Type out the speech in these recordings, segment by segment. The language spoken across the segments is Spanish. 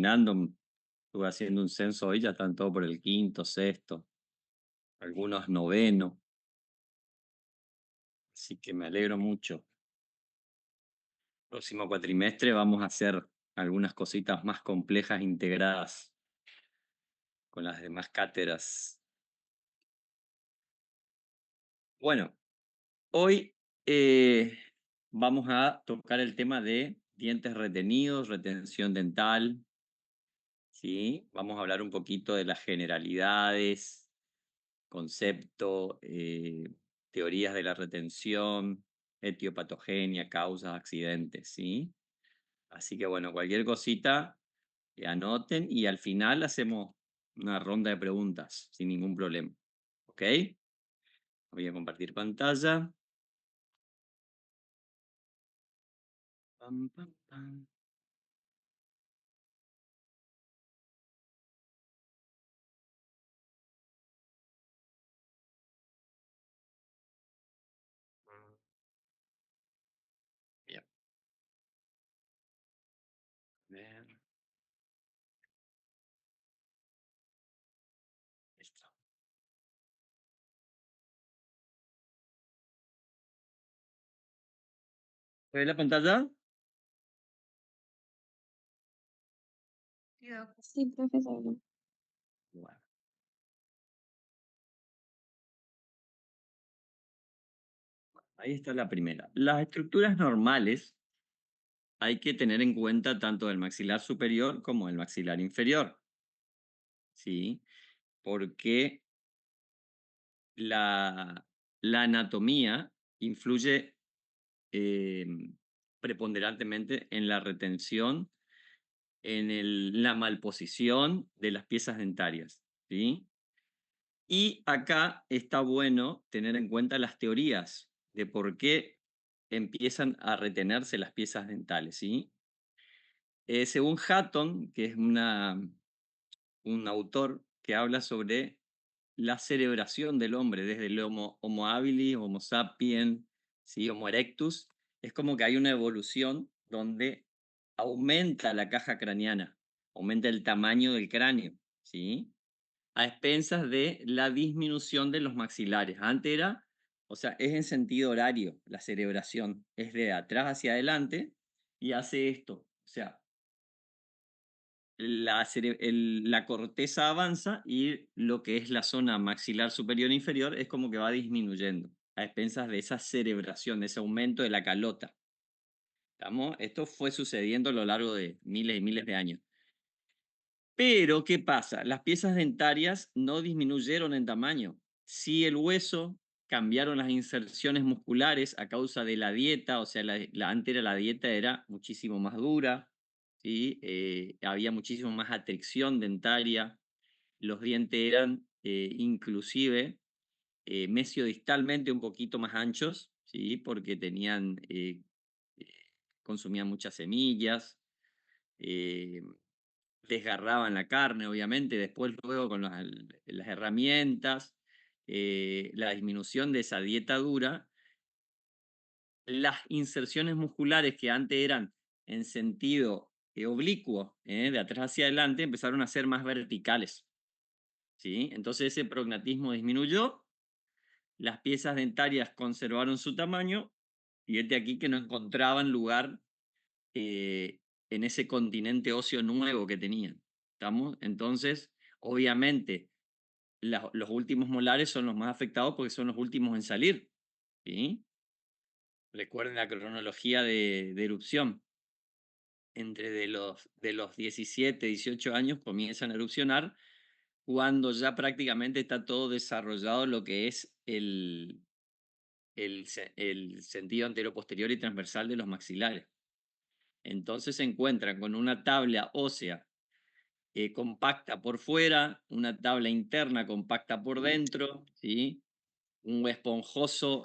terminando. Estuve haciendo un censo hoy, ya están todos por el quinto, sexto, algunos noveno, así que me alegro mucho. Próximo cuatrimestre vamos a hacer algunas cositas más complejas integradas con las demás cátedras. Bueno, hoy vamos a tocar el tema de dientes retenidos, retención dental, ¿sí? Vamos a hablar un poquito de las generalidades, concepto, teorías de la retención, etiopatogenia, causas, accidentes, ¿sí? Así que bueno, cualquier cosita, anoten y al final hacemos una ronda de preguntas sin ningún problema. ¿Ok? Voy a compartir pantalla. Pam, pam, pam. Bien, ver, listo. ¿Se ve la pantalla? Sí, profesor. Bueno, ahí está la primera. Las estructuras normales hay que tener en cuenta tanto el maxilar superior como el maxilar inferior, ¿sí? Porque la, la anatomía influye eh, preponderantemente en la retención, en la malposición de las piezas dentarias, ¿sí? Y acá está bueno tener en cuenta las teorías de por qué empiezan a retenerse las piezas dentales, ¿sí? Según Hatton, que es un autor que habla sobre la cerebración del hombre, desde el Homo habilis, Homo sapiens, ¿sí? Homo erectus, es como que hay una evolución donde aumenta la caja craneana, aumenta el tamaño del cráneo, ¿sí? A expensas de la disminución de los maxilares. Antes era, o sea, es en sentido horario la cerebración, es de atrás hacia adelante y hace esto, o sea, la corteza avanza y lo que es la zona maxilar superior e inferior es como que va disminuyendo a expensas de esa cerebración, de ese aumento de la calota. ¿Estamos? Esto fue sucediendo a lo largo de miles y miles de años. Pero, ¿qué pasa? Las piezas dentarias no disminuyeron en tamaño. Sí el hueso, cambiaron las inserciones musculares a causa de la dieta, o sea, antes la dieta era muchísimo más dura, ¿sí? Había muchísimo más atracción dentaria, los dientes eran inclusive mesiodistalmente un poquito más anchos, ¿sí? Porque eh, consumían muchas semillas, eh, desgarraban la carne, obviamente, después luego con las herramientas, la disminución de esa dieta dura, las inserciones musculares que antes eran en sentido oblicuo, de atrás hacia adelante, empezaron a ser más verticales, ¿sí? Entonces ese prognatismo disminuyó, las piezas dentarias conservaron su tamaño, y este aquí que no encontraban lugar eh, en ese continente óseo nuevo que tenían. ¿Estamos? Entonces, obviamente, los últimos molares son los más afectados porque son los últimos en salir. ¿Sí? Recuerden la cronología de erupción. Entre de los 17, 18 años comienzan a erupcionar cuando ya prácticamente está todo desarrollado lo que es el sentido anteroposterior y transversal de los maxilares. Entonces se encuentran con una tabla ósea compacta por fuera, una tabla interna compacta por dentro, ¿sí? Un esponjoso,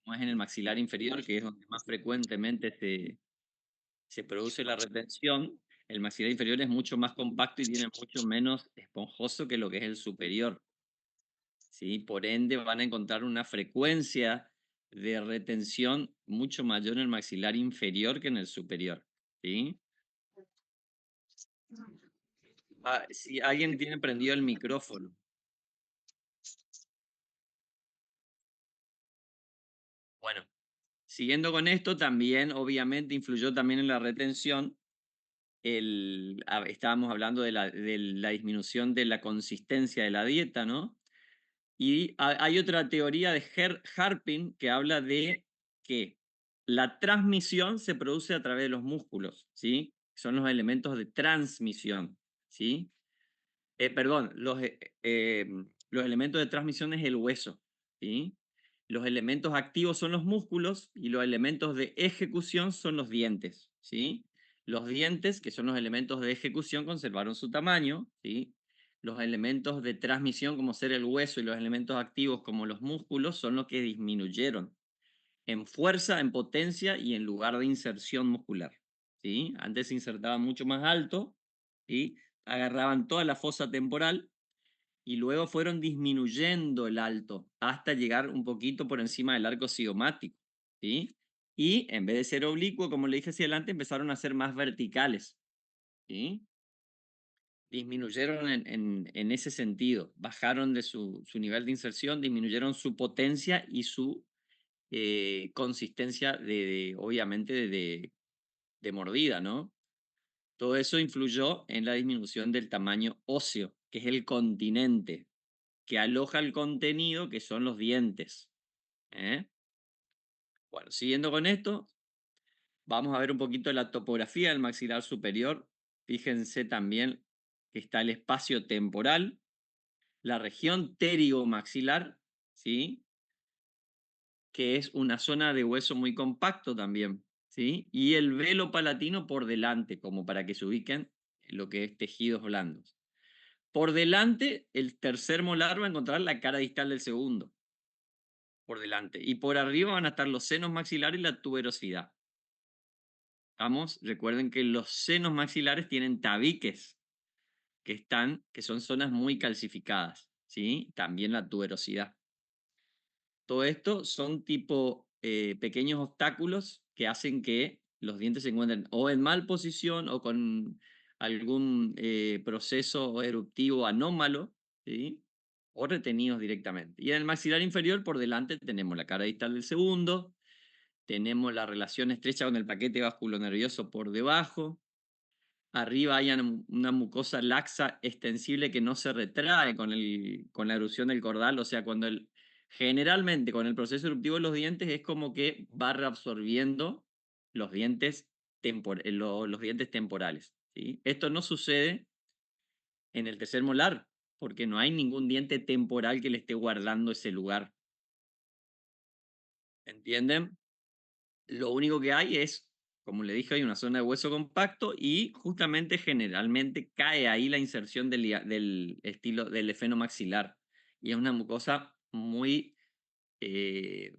como es en el maxilar inferior, que es donde más frecuentemente se produce la retención. El maxilar inferior es mucho más compacto y tiene mucho menos esponjoso que lo que es el superior, ¿sí? Por ende, van a encontrar una frecuencia de retención mucho mayor en el maxilar inferior que en el superior, ¿sí? Si alguien tiene prendido el micrófono. Bueno, siguiendo con esto, también obviamente influyó también en la retención. Estábamos hablando de la disminución de la consistencia de la dieta, ¿no? Y hay otra teoría de Harpin que habla de que la transmisión se produce a través de los músculos, ¿sí? Son los elementos de transmisión, ¿sí? Perdón, los elementos de transmisión es el hueso, ¿sí? Los elementos activos son los músculos y los elementos de ejecución son los dientes, ¿sí? Los dientes, que son los elementos de ejecución, conservaron su tamaño, ¿sí? Los elementos de transmisión, como ser el hueso, y los elementos activos, como los músculos, son los que disminuyeron en fuerza, en potencia y en lugar de inserción muscular, ¿sí? Antes se insertaba mucho más alto, ¿sí? Agarraban toda la fosa temporal y luego fueron disminuyendo el alto hasta llegar un poquito por encima del arco cigomático, ¿sí? Y en vez de ser oblicuo, como le dije hacia adelante, empezaron a ser más verticales, ¿sí? Disminuyeron en ese sentido, bajaron de su nivel de inserción, disminuyeron su potencia y su consistencia obviamente, de mordida, ¿no? Todo eso influyó en la disminución del tamaño óseo, que es el continente, que aloja el contenido, que son los dientes. ¿Eh? Bueno, siguiendo con esto, vamos a ver un poquito la topografía del maxilar superior. Fíjense también que está el espacio temporal, la región pterigomaxilar, ¿sí? Que es una zona de hueso muy compacto también, ¿sí? Y el velo palatino por delante, como para que se ubiquen en lo que es tejidos blandos. Por delante, el tercer molar va a encontrar la cara distal del segundo, por delante. Y por arriba van a estar los senos maxilares y la tuberosidad. Vamos, recuerden que los senos maxilares tienen tabiques que son zonas muy calcificadas, ¿sí? También la tuberosidad. Todo esto son tipo pequeños obstáculos que hacen que los dientes se encuentren o en mal posición o con algún proceso eruptivo anómalo, ¿sí? O retenidos directamente. Y en el maxilar inferior, por delante, tenemos la cara distal del segundo, tenemos la relación estrecha con el paquete vasculonervioso por debajo. Arriba hay una mucosa laxa extensible que no se retrae con la erupción del cordal, o sea, generalmente con el proceso eruptivo de los dientes es como que va reabsorbiendo los dientes, los dientes temporales, ¿sí? Esto no sucede en el tercer molar, porque no hay ningún diente temporal que le esté guardando ese lugar, ¿entienden? Lo único que hay es, como le dije, hay una zona de hueso compacto y justamente generalmente cae ahí la inserción del estilo del efeno maxilar. Y es una mucosa muy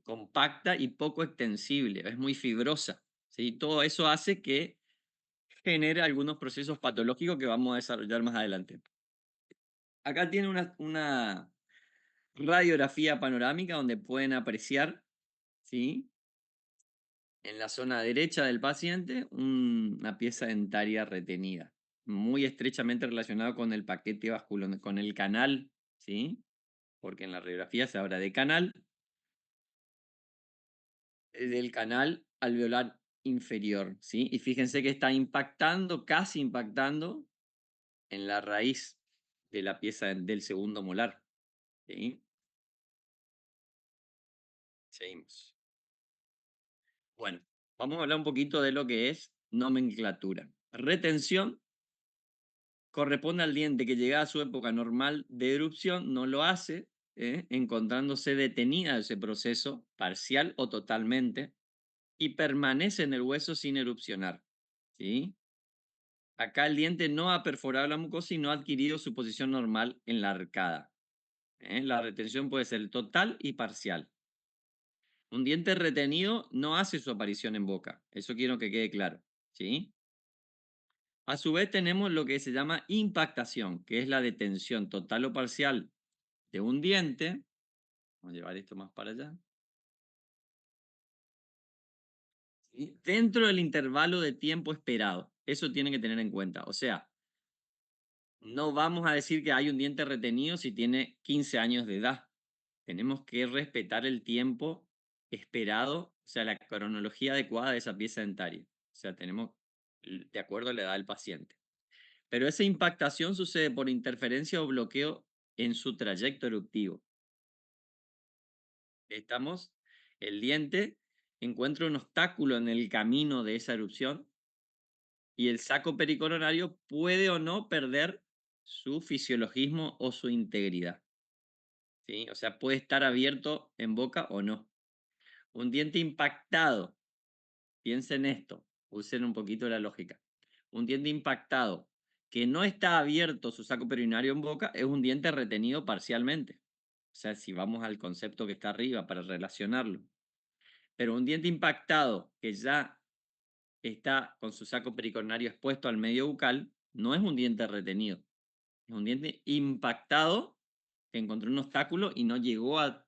compacta y poco extensible, es muy fibrosa, ¿sí? Todo eso hace que genere algunos procesos patológicos que vamos a desarrollar más adelante. Acá tiene una radiografía panorámica donde pueden apreciar, ¿sí? En la zona derecha del paciente, una pieza dentaria retenida, muy estrechamente relacionado con el paquete vascular, con el canal, ¿sí? Porque en la radiografía se habla de canal, del canal alveolar inferior, ¿sí? Y fíjense que está impactando, casi impactando, en la raíz de la pieza del segundo molar, ¿sí? Seguimos. Bueno, vamos a hablar un poquito de lo que es nomenclatura. Retención corresponde al diente que llega a su época normal de erupción, no lo hace, encontrándose detenida ese proceso, parcial o totalmente, y permanece en el hueso sin erupcionar, ¿sí? Acá el diente no ha perforado la mucosa y no ha adquirido su posición normal en la arcada. La retención puede ser total y parcial. Un diente retenido no hace su aparición en boca, eso quiero que quede claro, ¿sí? A su vez tenemos lo que se llama impactación, que es la detención total o parcial de un diente. Vamos a llevar esto más para allá. ¿Sí? Dentro del intervalo de tiempo esperado. Eso tienen que tener en cuenta. O sea, No vamos a decir que hay un diente retenido si tiene 15 años de edad. Tenemos que respetar el tiempo esperado, o sea, la cronología adecuada de esa pieza dentaria. O sea, tenemos de acuerdo a la edad del paciente. Pero esa impactación sucede por interferencia o bloqueo en su trayecto eruptivo. Estamos, el diente encuentra un obstáculo en el camino de esa erupción y el saco pericoronario puede o no perder su fisiologismo o su integridad. ¿Sí? O sea, puede estar abierto en boca o no. Un diente impactado, piensen esto, usen un poquito la lógica. Un diente impactado que no está abierto su saco perioinario en boca es un diente retenido parcialmente. O sea, si vamos al concepto que está arriba para relacionarlo. Pero un diente impactado que ya está con su saco pericoronario expuesto al medio bucal no es un diente retenido. Es un diente impactado que encontró un obstáculo y no llegó a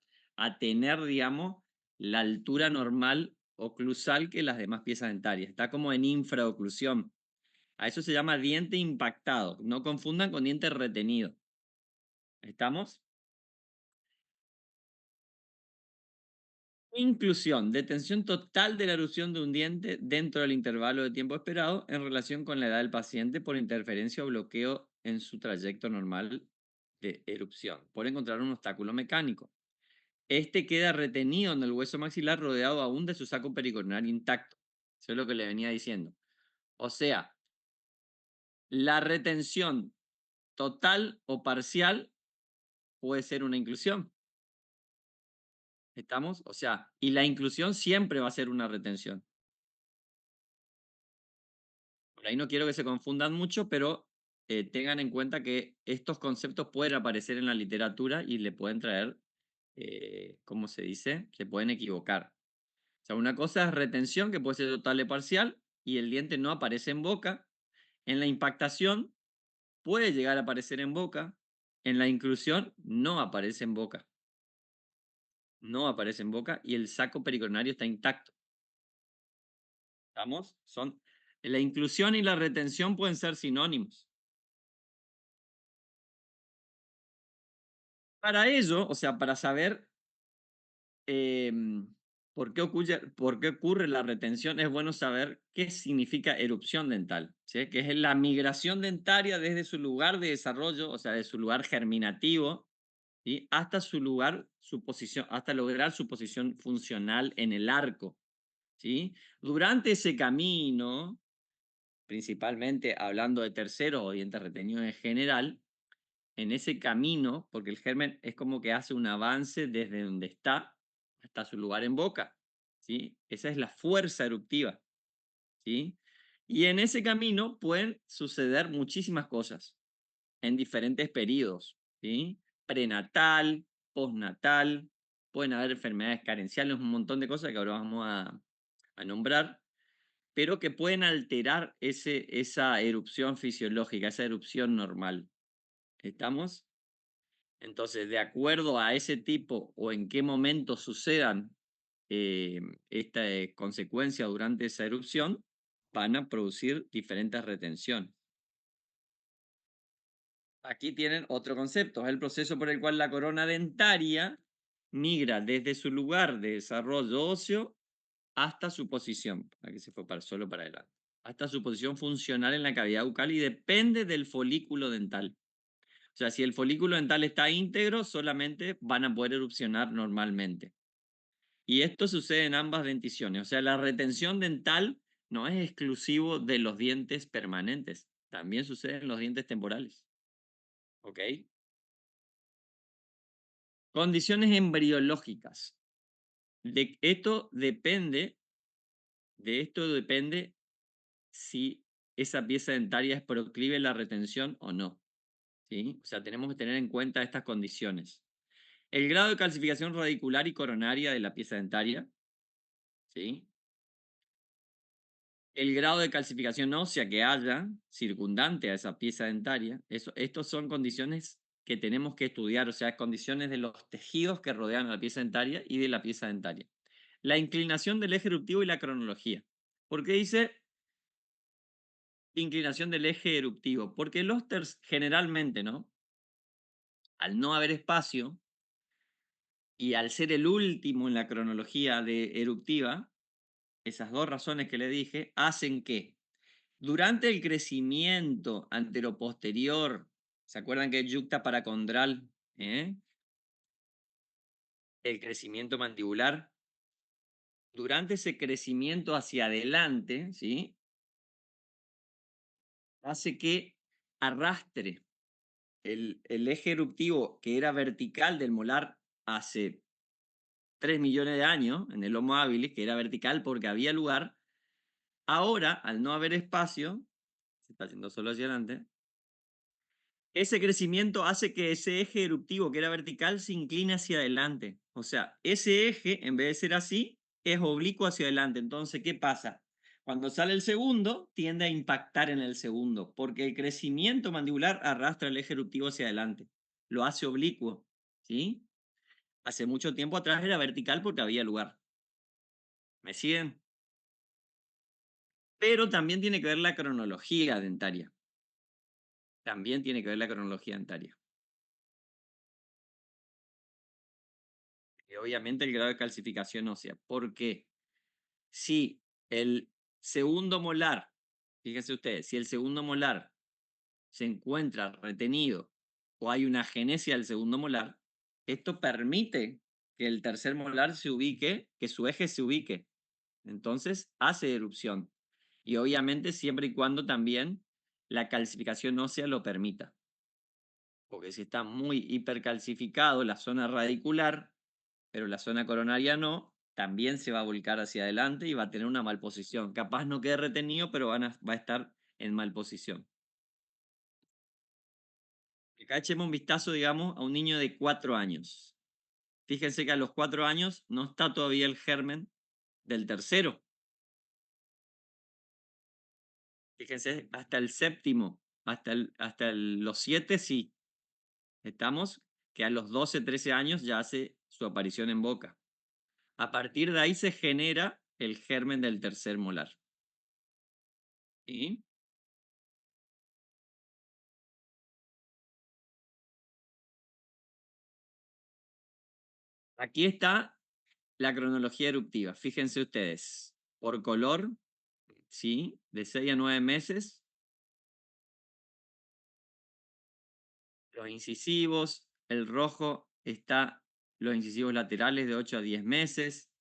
tener, digamos, la altura normal oclusal que las demás piezas dentarias. Está como en infraoclusión. A eso se llama diente impactado. No confundan con diente retenido. ¿Estamos? Inclusión, detención total de la erupción de un diente dentro del intervalo de tiempo esperado en relación con la edad del paciente por interferencia o bloqueo en su trayecto normal de erupción, por encontrar un obstáculo mecánico. Este queda retenido en el hueso maxilar rodeado aún de su saco pericoronario intacto. Eso es lo que le venía diciendo. O sea, la retención total o parcial puede ser una inclusión. ¿Estamos? O sea, y la inclusión siempre va a ser una retención. Por ahí no quiero que se confundan mucho, pero tengan en cuenta que estos conceptos pueden aparecer en la literatura y le pueden traer, ¿cómo se dice? Se pueden equivocar. O sea, una cosa es retención, que puede ser total o parcial, y el diente no aparece en boca. En la impactación puede llegar a aparecer en boca. En la inclusión no aparece en boca. No aparece en boca y el saco pericoronario está intacto. ¿Estamos? La inclusión y la retención pueden ser sinónimos. Para ello, o sea, para saber por qué ocurre la retención, es bueno saber qué significa erupción dental, ¿sí? Que es la migración dentaria desde su lugar de desarrollo, o sea, de su lugar germinativo, ¿sí? Hasta su lugar, su posición, hasta lograr su posición funcional en el arco, ¿sí? Durante ese camino, principalmente hablando de terceros o dientes retenidos en general, en ese camino, porque el germen es como que hace un avance desde donde está hasta su lugar en boca, ¿sí? Esa es la fuerza eruptiva, ¿sí? Y en ese camino pueden suceder muchísimas cosas en diferentes periodos, ¿sí? Prenatal, postnatal, pueden haber enfermedades carenciales, un montón de cosas que ahora vamos a nombrar, pero que pueden alterar esa erupción fisiológica, esa erupción normal. ¿Estamos? Entonces, de acuerdo a ese tipo o en qué momento sucedan esta consecuencia durante esa erupción, van a producir diferentes retenciones. Aquí tienen otro concepto, es el proceso por el cual la corona dentaria migra desde su lugar de desarrollo óseo hasta su posición, aquí se fue solo para adelante, hasta su posición funcional en la cavidad bucal y depende del folículo dental. O sea, si el folículo dental está íntegro, solamente van a poder erupcionar normalmente. Y esto sucede en ambas denticiones. O sea, la retención dental no es exclusivo de los dientes permanentes. También sucede en los dientes temporales. ¿Ok? Condiciones embriológicas. De esto depende si esa pieza dentaria es proclive a la retención o no. ¿Sí? O sea, tenemos que tener en cuenta estas condiciones. El grado de calcificación radicular y coronaria de la pieza dentaria, ¿sí? El grado de calcificación ósea que haya circundante a esa pieza dentaria, estos son condiciones que tenemos que estudiar, o sea, condiciones de los tejidos que rodean a la pieza dentaria y de la pieza dentaria. La inclinación del eje eruptivo y la cronología. ¿Por qué dice inclinación del eje eruptivo, porque el óster generalmente, ¿no? Al no haber espacio y al ser el último en la cronología de eruptiva, esas dos razones que le dije hacen que durante el crecimiento anteroposterior, ¿se acuerdan que es yucta paracondral? ¿Eh? El crecimiento mandibular. Durante ese crecimiento hacia adelante, ¿sí? Hace que arrastre el eje eruptivo que era vertical del molar hace 3 millones de años, en el Homo habilis, que era vertical porque había lugar. Ahora, al no haber espacio, se está haciendo solo hacia adelante, ese crecimiento hace que ese eje eruptivo que era vertical se incline hacia adelante. O sea, ese eje, en vez de ser así, es oblicuo hacia adelante. Entonces, ¿qué pasa? Cuando sale el segundo, tiende a impactar en el segundo, porque el crecimiento mandibular arrastra el eje eruptivo hacia adelante. Lo hace oblicuo, ¿sí? Hace mucho tiempo atrás era vertical porque había lugar. ¿Me siguen? Pero también tiene que ver la cronología dentaria. También tiene que ver la cronología dentaria. Y obviamente el grado de calcificación ósea. ¿Por qué? Si el segundo molar, fíjense ustedes, si el segundo molar se encuentra retenido o hay una agenesia del segundo molar, esto permite que el tercer molar se ubique, que su eje se ubique. Entonces hace erupción. Y obviamente siempre y cuando también la calcificación ósea lo permita. Porque si está muy hipercalcificado la zona radicular, pero la zona coronaria no, también se va a volcar hacia adelante y va a tener una malposición. Capaz no quede retenido, pero va a estar en malposición. Acá echemos un vistazo, digamos, a un niño de 4 años. Fíjense que a los 4 años no está todavía el germen del tercero. Fíjense, hasta el séptimo, los 7 sí. Estamos que a los 12, 13 años ya hace su aparición en boca. A partir de ahí se genera el germen del tercer molar. ¿Sí? Aquí está la cronología eruptiva. Fíjense ustedes, por color, ¿sí? De 6 a 9 meses, los incisivos, el rojo está los incisivos laterales de 8 a 10 meses,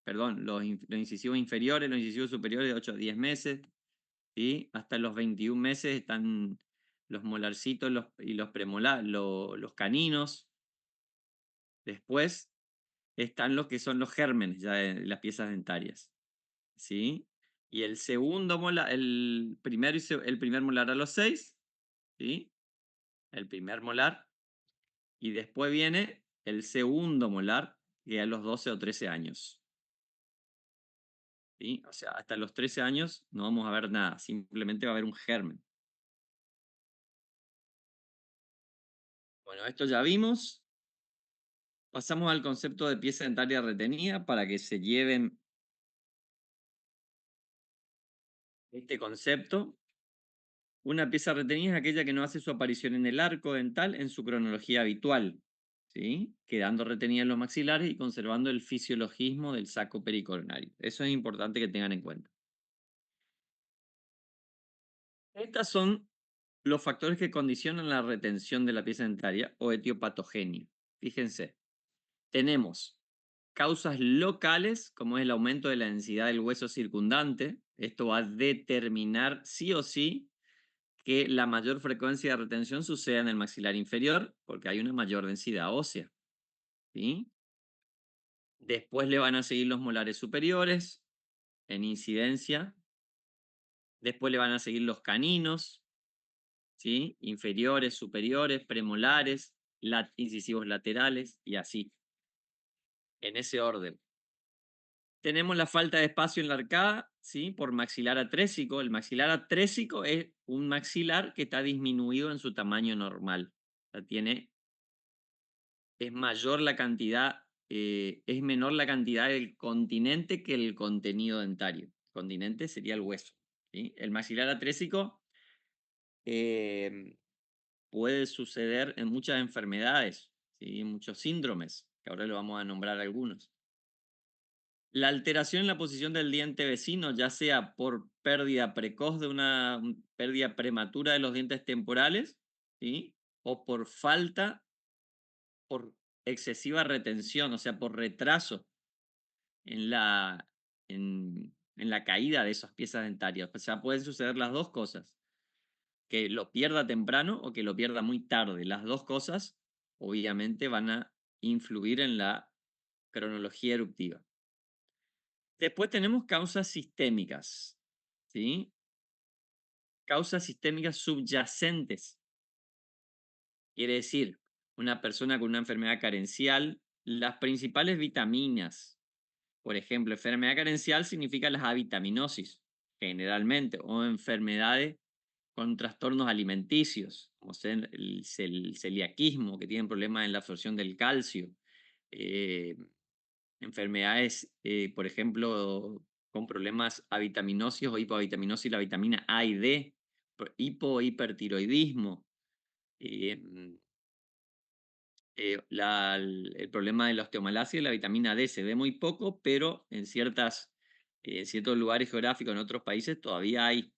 perdón, los incisivos inferiores, los incisivos superiores de 8 a 10 meses, ¿sí? Hasta los 21 meses están los molarcitos y los los caninos. Después están los que son los gérmenes, ya de las piezas dentarias, ¿sí? Y el segundo molar, el primer molar a los 6, ¿sí? El primer molar. Y después viene el segundo molar, que a los 12 o 13 años. ¿Sí? O sea, hasta los 13 años no vamos a ver nada, simplemente va a haber un germen. Bueno, esto ya vimos. Pasamos al concepto de pieza dentaria retenida para que se lleven este concepto. Una pieza retenida es aquella que no hace su aparición en el arco dental en su cronología habitual, ¿sí? Quedando retenida en los maxilares y conservando el fisiologismo del saco pericoronario. Eso es importante que tengan en cuenta. Estos son los factores que condicionan la retención de la pieza dentaria o etiopatogenia. Fíjense, tenemos causas locales, como es el aumento de la densidad del hueso circundante. Esto va a determinar sí o sí que la mayor frecuencia de retención suceda en el maxilar inferior, porque hay una mayor densidad ósea, ¿sí? Después le van a seguir los molares superiores en incidencia. Después le van a seguir los caninos, ¿sí? Inferiores, superiores, premolares, incisivos laterales y así, en ese orden. Tenemos la falta de espacio en la arcada, ¿sí? Por maxilar atrésico. El maxilar atrésico es un maxilar que está disminuido en su tamaño normal. O sea, es mayor la cantidad, es menor la cantidad del continente que el contenido dentario. El continente sería el hueso, ¿sí? El maxilar atrésico em, puede suceder en muchas enfermedades, ¿sí? En muchos síndromes, que ahora le vamos a nombrar algunos. La alteración en la posición del diente vecino, ya sea por pérdida precoz de una pérdida prematura de los dientes temporales, ¿sí? O por falta, por excesiva retención, o sea, por retraso en en la caída de esas piezas dentarias. O sea, pueden suceder las dos cosas, que lo pierda temprano o que lo pierda muy tarde. Las dos cosas, obviamente, van a influir en la cronología eruptiva. Después tenemos causas sistémicas, ¿sí? Causas sistémicas subyacentes. Quiere decir, una persona con una enfermedad carencial, las principales vitaminas, por ejemplo, enfermedad carencial significa las avitaminosis, generalmente, o enfermedades con trastornos alimenticios, como ser el celiaquismo, que tienen problemas en la absorción del calcio, eh, enfermedades, por ejemplo, con problemas avitaminosis o hipoavitaminosis, la vitamina A y D, hipo o hipertiroidismo, eh, mm, el problema de la osteomalacia y la vitamina D se ve muy poco, pero en ciertos lugares geográficos, en otros países, todavía hay.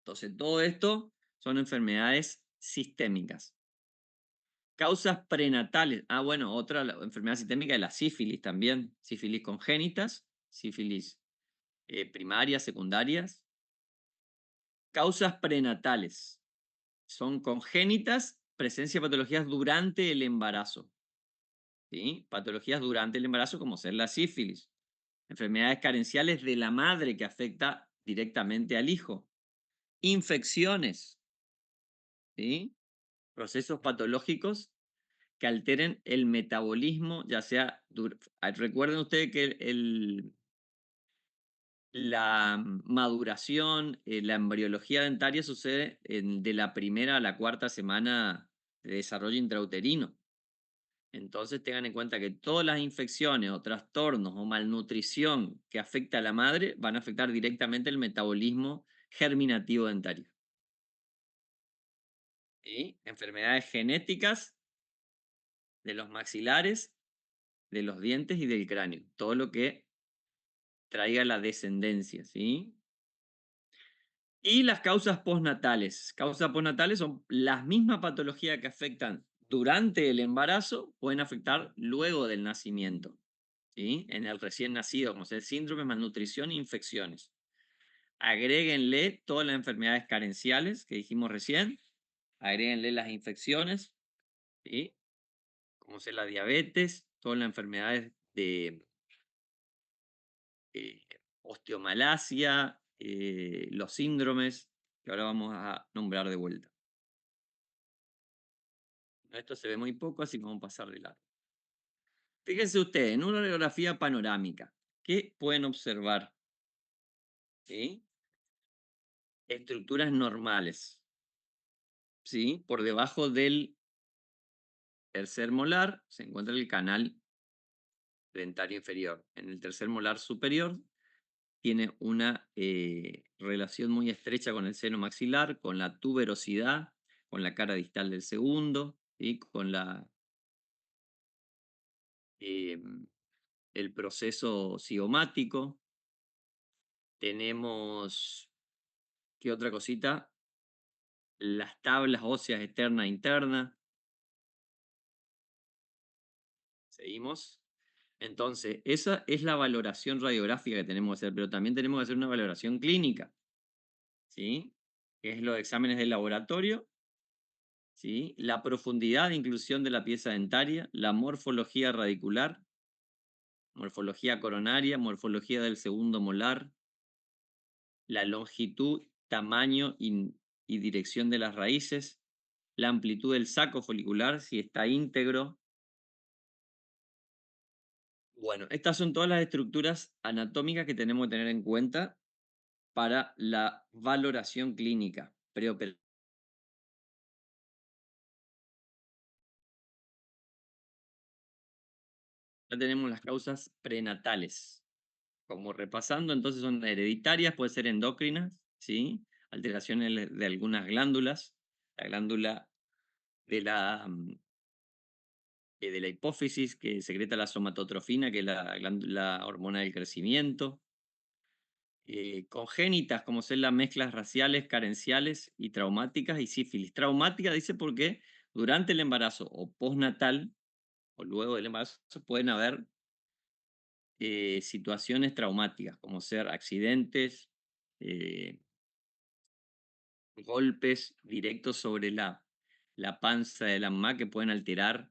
Entonces, todo esto son enfermedades sistémicas. Causas prenatales. Ah, bueno, enfermedad sistémica es la sífilis también. Sífilis congénitas, sífilis primarias, secundarias. Causas prenatales. Son congénitas, presencia de patologías durante el embarazo. ¿Sí? Patologías durante el embarazo, como ser la sífilis. Enfermedades carenciales de la madre que afecta directamente al hijo. Infecciones. ¿Sí? Procesos patológicos que alteren el metabolismo, ya sea, recuerden ustedes que la maduración, la embriología dentaria sucede de la primera a la cuarta semana de desarrollo intrauterino. Entonces tengan en cuenta que todas las infecciones o trastornos o malnutrición que afecta a la madre van a afectar directamente el metabolismo germinativo dentario. Y enfermedades genéticas de los maxilares, de los dientes y del cráneo. Todo lo que traiga la descendencia, ¿sí? Y las causas postnatales. Causas postnatales son las mismas patologías que afectan durante el embarazo, pueden afectar luego del nacimiento, ¿sí? En el recién nacido, como ser síndrome, malnutrición e infecciones. Agréguenle todas las enfermedades carenciales que dijimos recién, agréguenle las infecciones, ¿sí? Como ser la diabetes, todas las enfermedades de eh, osteomalacia, los síndromes, que ahora vamos a nombrar de vuelta. Esto se ve muy poco, así que vamos a pasar de largo. Fíjense ustedes, en una radiografía panorámica, ¿qué pueden observar? ¿Sí? Estructuras normales, ¿sí? Por debajo del tercer molar se encuentra el canal dentario inferior. En el tercer molar superior tiene una relación muy estrecha con el seno maxilar, con la tuberosidad, con la cara distal del segundo, ¿sí? Con em, el proceso cigomático. Tenemos, ¿qué otra cosita? Las tablas óseas externa e interna. Seguimos. Entonces, esa es la valoración radiográfica que tenemos que hacer, pero también tenemos que hacer una valoración clínica, ¿sí? Que es los exámenes de laboratorio, ¿sí? La profundidad de inclusión de la pieza dentaria, la morfología radicular, morfología coronaria, morfología del segundo molar, la longitud, tamaño y dirección de las raíces, la amplitud del saco folicular, si está íntegro. Bueno, estas son todas las estructuras anatómicas que tenemos que tener en cuenta para la valoración clínica preoperatoria. Ya tenemos las causas prenatales. Como repasando, entonces son hereditarias, puede ser endocrinas, ¿sí? alteraciones de algunas glándulas, la glándula de de la hipófisis que secreta la somatotrofina, que es la glándula hormona del crecimiento, congénitas, como son las mezclas raciales, carenciales y traumáticas y sífilis. Traumática dice porque durante el embarazo o postnatal o luego del embarazo pueden haber situaciones traumáticas, como ser accidentes, eh, golpes directos sobre la panza de la mamá que pueden alterar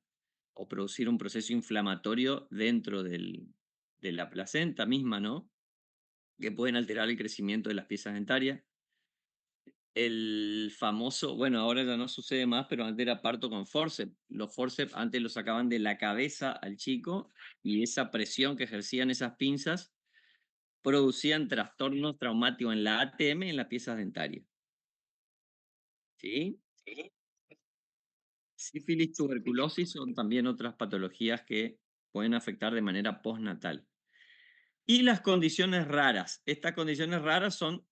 o producir un proceso inflamatorio dentro de la placenta misma, ¿no? Que pueden alterar el crecimiento de las piezas dentarias. El famoso, bueno, ahora ya no sucede más, pero antes era parto con forceps. Los forceps antes los sacaban de la cabeza al chico y esa presión que ejercían esas pinzas producían trastornos traumáticos en la ATM y en las piezas dentarias. ¿Sí? Sífilis, tuberculosis son también otras patologías que pueden afectar de manera postnatal. Y las condiciones raras. Estas condiciones raras son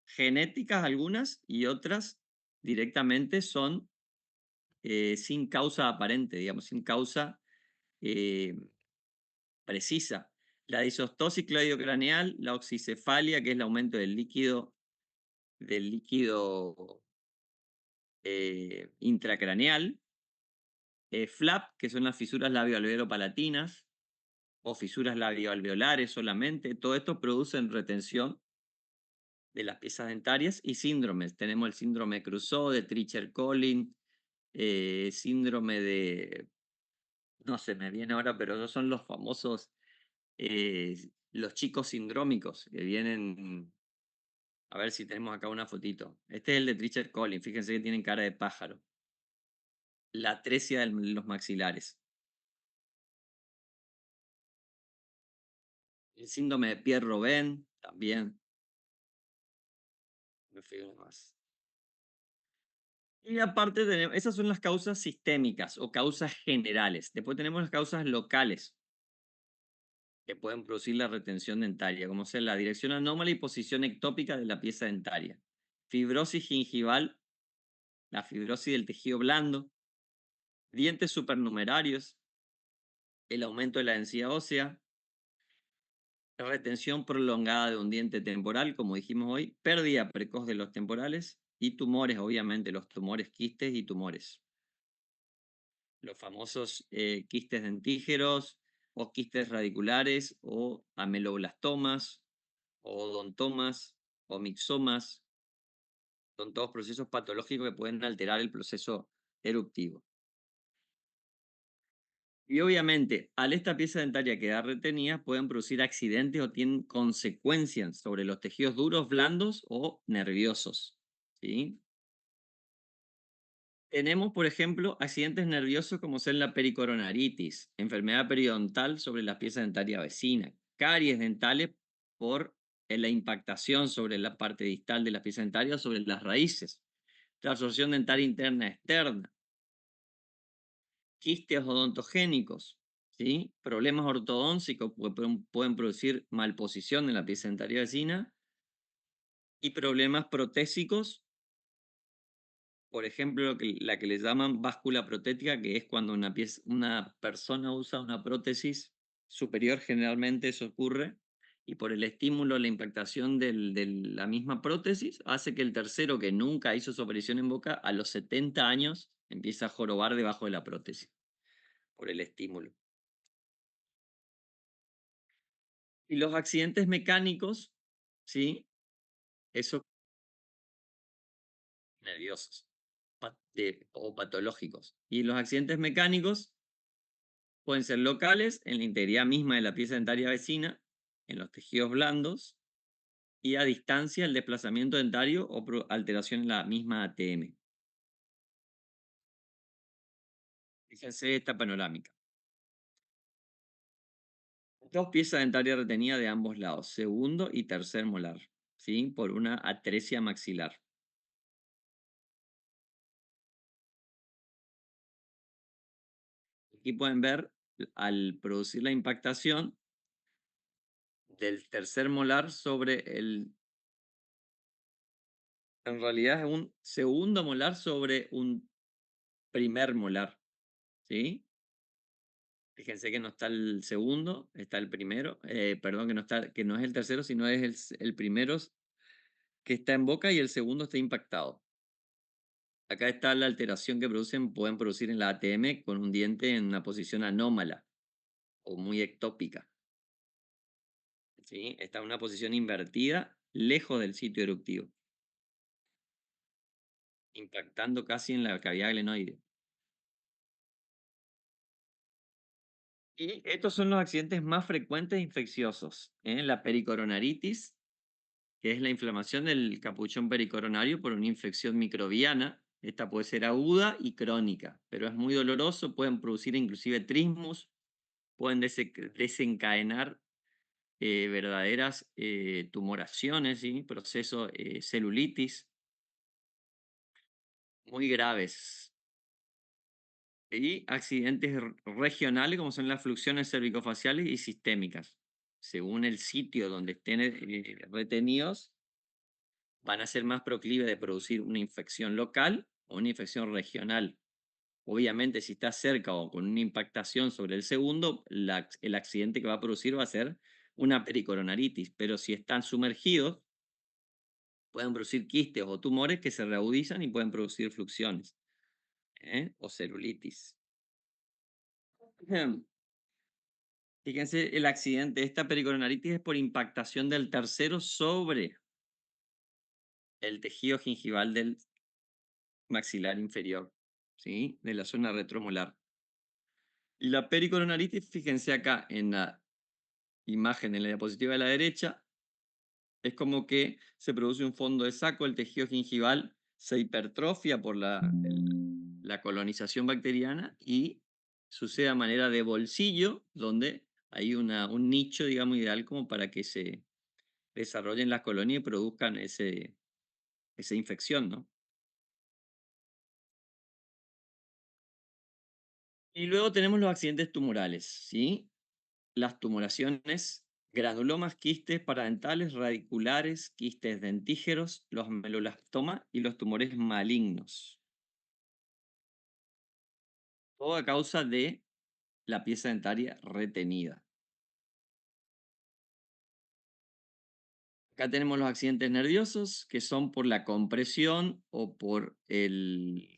genéticas algunas y otras directamente son sin causa aparente, digamos, sin causa eh, precisa. La disostosis craneal, la oxicefalia, que es el aumento del líquido intracraneal, flap, que son las fisuras labioalveolo-palatinas o fisuras labioalveolares solamente. Todo esto producen retención de las piezas dentarias y síndromes. Tenemos el síndrome de Crusoe, de Treacher-Collins, síndrome de, no se me viene ahora, pero esos son los famosos, eh, los chicos sindrómicos que vienen, a ver si tenemos acá una fotito. Este es el de Treacher-Collins, fíjense que tienen cara de pájaro. La atresia de los maxilares. El síndrome de Pierre-Robin también. Me figuro más. Y aparte tenemos, esas son las causas sistémicas o causas generales. Después tenemos las causas locales que pueden producir la retención dentaria, como ser la dirección anómala y posición ectópica de la pieza dentaria. Fibrosis gingival, la fibrosis del tejido blando, dientes supernumerarios, el aumento de la densidad ósea, retención prolongada de un diente temporal, como dijimos hoy, pérdida precoz de los temporales y tumores, obviamente, los tumores quistes y tumores. Los famosos quistes dentígeros o quistes radiculares o ameloblastomas o odontomas o mixomas, son todos procesos patológicos que pueden alterar el proceso eruptivo. Y obviamente, al esta pieza dentaria quedar retenida, pueden producir accidentes o tienen consecuencias sobre los tejidos duros, blandos o nerviosos. ¿Sí? Tenemos, por ejemplo, accidentes nerviosos como ser la pericoronaritis, enfermedad periodontal sobre la pieza dentaria vecina, caries dentales por la impactación sobre la parte distal de la pieza dentaria, sobre las raíces, absorción dentaria interna externa, quistes odontogénicos, ¿sí? Problemas ortodónticos que pueden producir malposición en la pieza dentaria vecina y problemas protésicos, por ejemplo, la que le llaman báscula protética, que es cuando una persona usa una prótesis superior, generalmente eso ocurre, y por el estímulo, la impactación de la misma prótesis, hace que el tercero que nunca hizo su aparición en boca, a los 70 años empieza a jorobar debajo de la prótesis, por el estímulo. Y los accidentes mecánicos, ¿sí? Esos nerviosos o patológicos. Y los accidentes mecánicos pueden ser locales, en la integridad misma de la pieza dentaria vecina, en los tejidos blandos, y a distancia el desplazamiento dentario o alteración en la misma ATM. Fíjense esta panorámica. Dos piezas dentarias retenidas de ambos lados, segundo y tercer molar, ¿sí? Por una atresia maxilar. Aquí pueden ver, al producir la impactación del tercer molar sobre En realidad es un segundo molar sobre un primer molar, ¿sí? Fíjense que no está el segundo, está el primero, perdón, que no es el tercero, sino es el primero que está en boca y el segundo está impactado. Acá está la alteración que pueden producir en la ATM con un diente en una posición anómala o muy ectópica, ¿sí? Está en una posición invertida, lejos del sitio eruptivo, impactando casi en la cavidad glenoide. Y estos son los accidentes más frecuentes e infecciosos, ¿eh? La pericoronaritis, que es la inflamación del capuchón pericoronario por una infección microbiana. Esta puede ser aguda y crónica, pero es muy doloroso, pueden producir inclusive trismus, pueden desencadenar verdaderas tumoraciones, ¿sí? Procesos, celulitis, muy graves. Y accidentes regionales como son las fluxiones cervicofaciales y sistémicas. Según el sitio donde estén retenidos, van a ser más proclives de producir una infección local o una infección regional. Obviamente, si está cerca o con una impactación sobre el segundo, el accidente que va a producir va a ser una pericoronaritis, pero si están sumergidos, pueden producir quistes o tumores que se reagudizan y pueden producir fluxiones, o celulitis. Fíjense, el accidente, esta pericoronaritis es por impactación del tercero sobre el tejido gingival del maxilar inferior, ¿sí? De la zona retromolar. Y la pericoronaritis, fíjense acá en la imagen, en la diapositiva de la derecha, es como que se produce un fondo de saco, el tejido gingival se hipertrofia por la colonización bacteriana y sucede a manera de bolsillo, donde hay un nicho, digamos, ideal como para que se desarrollen las colonias y produzcan esa infección, ¿no? Y luego tenemos los accidentes tumorales, ¿sí? Las tumoraciones, granulomas, quistes paradentales, radiculares, quistes dentígeros, los melolastoma y los tumores malignos. Todo a causa de la pieza dentaria retenida. Acá tenemos los accidentes nerviosos, que son por la compresión o por el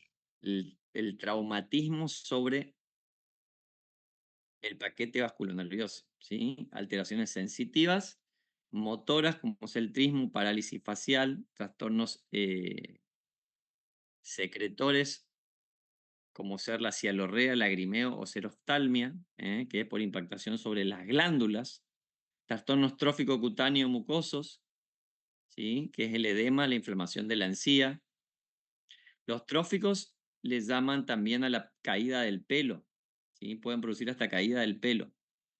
traumatismo sobre el paquete vasculonervioso, ¿sí? Alteraciones sensitivas, motoras, como es el trismo, parálisis facial, trastornos secretores, como ser la cialorrea, lagrimeo o seroftalmia, que es por impactación sobre las glándulas, trastornos trófico cutáneo mucosos, ¿sí? Que es el edema, la inflamación de la encía. Los tróficos les llaman también a la caída del pelo, ¿sí? Pueden producir hasta caída del pelo.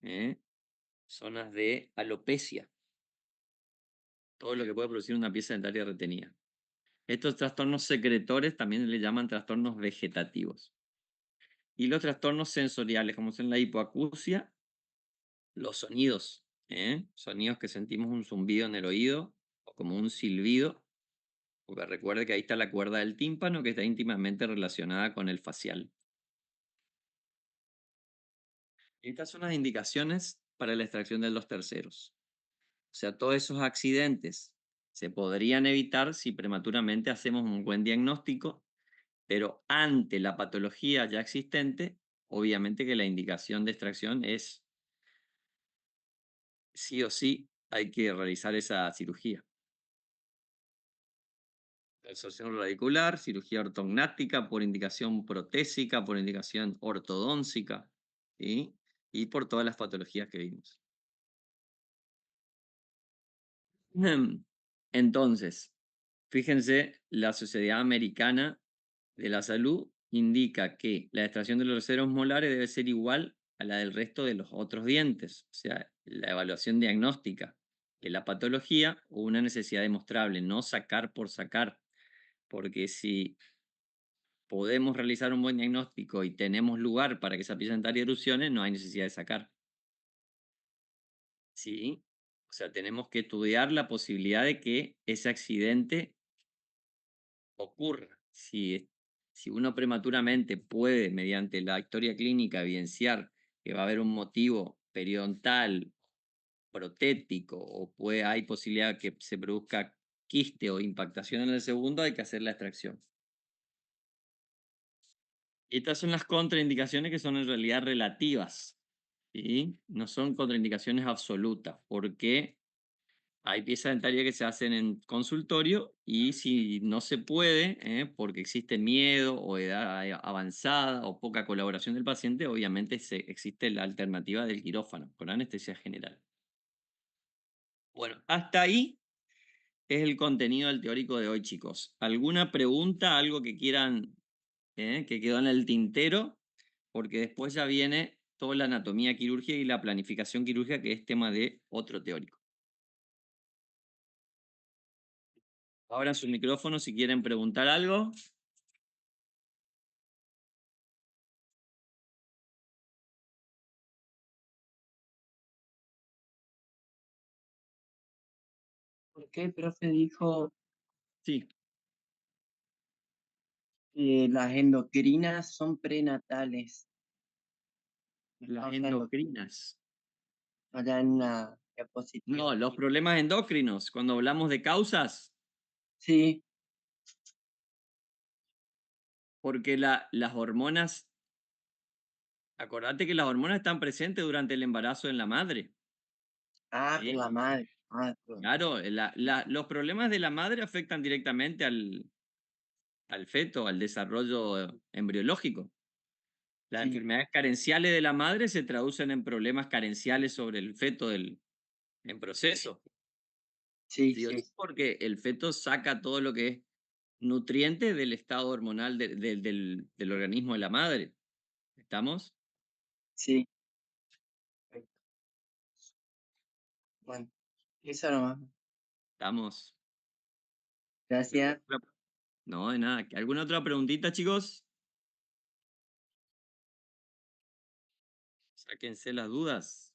¿Eh? Zonas de alopecia, todo lo que puede producir una pieza dentaria retenida. Estos trastornos secretores también le llaman trastornos vegetativos. Y los trastornos sensoriales, como son la hipoacusia, los sonidos, sonidos que sentimos un zumbido en el oído o como un silbido, porque recuerde que ahí está la cuerda del tímpano que está íntimamente relacionada con el facial. Estas son las indicaciones para la extracción de los terceros. O sea, todos esos accidentes se podrían evitar si prematuramente hacemos un buen diagnóstico, pero ante la patología ya existente, obviamente que la indicación de extracción es sí o sí hay que realizar esa cirugía. Absorción radicular, cirugía ortognática por indicación protésica, por indicación ortodóntica, ¿sí? Y por todas las patologías que vimos. Entonces, fíjense, la Sociedad Americana de la Salud indica que la extracción de los ceros molares debe ser igual a la del resto de los otros dientes, o sea, la evaluación diagnóstica de la patología o una necesidad demostrable, no sacar por sacar, porque si podemos realizar un buen diagnóstico y tenemos lugar para que esa pieza dentaria erupcione, no hay necesidad de sacar. ¿Sí? O sea, tenemos que estudiar la posibilidad de que ese accidente ocurra. Si uno prematuramente puede, mediante la historia clínica, evidenciar que va a haber un motivo periodontal, protético, o hay posibilidad que se produzca quiste o impactación en el segundo, hay que hacer la extracción. Y estas son las contraindicaciones que son en realidad relativas, ¿sí? No son contraindicaciones absolutas, porque hay piezas dentarias que se hacen en consultorio y si no se puede, porque existe miedo o edad avanzada o poca colaboración del paciente, obviamente existe la alternativa del quirófano con anestesia general. Bueno, hasta ahí es el contenido del teórico de hoy, chicos. ¿Alguna pregunta, algo que quieran, que quedó en el tintero? Porque después ya viene toda la anatomía quirúrgica y la planificación quirúrgica, que es tema de otro teórico. Ahora su micrófono si quieren preguntar algo. ¿Por qué el profe dijo Sí, que las endocrinas son prenatales? las O sea, endocrinas. allá en una No, diapositiva. los problemas endocrinos. Cuando hablamos de causas, Sí, porque las hormonas, acordate que las hormonas están presentes durante el embarazo en la madre. en ¿Sí? la madre. Perdón. Claro, los problemas de la madre afectan directamente al feto, al desarrollo embriológico. Las Sí, enfermedades carenciales de la madre se traducen en problemas carenciales sobre el feto en proceso. sí, Sí o sí, sí, porque el feto saca todo lo que es nutriente del estado hormonal del organismo de la madre. ¿Estamos? sí. Perfecto. Bueno, eso nomás. Estamos. Gracias. No, de nada. ¿Alguna otra preguntita, chicos? Sáquense las dudas.